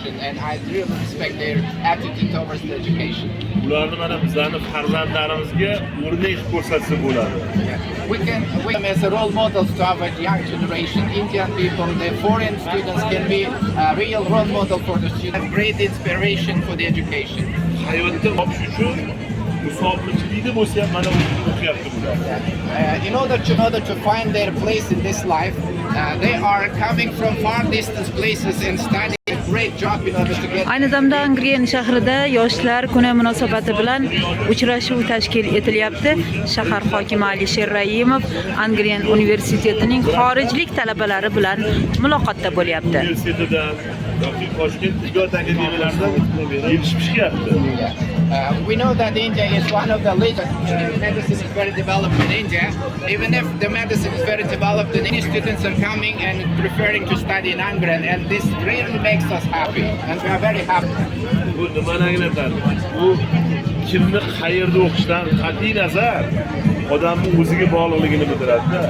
education, and I really respect their attitude towards the education. Ularni mana bizlarning farzandlarimizga o'rnak ko'rsatsa bo'ladi. We can as a role models to our young generation, Indian people, the foreign students can be a real role model for the students, great inspiration for the education. Hayotda topish uchun musobaqachilikda bo'lsa ham mana o'qiyapti bular. In order to find their place in this life, they are coming from far distance places and studying great job in order to get. Ayni damda Angren shahrida yoshlar kuni munosabati bilan uchrashuv tashkil etilyapti. Shahar hokimi Alisher Raimov Angren universitetining xorijlik talabalari bilan muloqotda bo'lyapti. Universitetidan yoki Toshkent tibbiyot akademiyalaridan yetishmishyapti. We know that India is one of the leaders. Medicine is very developed in India. Even if the medicine is very developed, many students are coming and preferring to study in Angren, and this really makes us happy, and we are very happy. Bu nimani anglatadi? Bu kimni qayerda o'qishdan qat'iy nazar odamning o'ziga bog'liqligini bildiradi-da.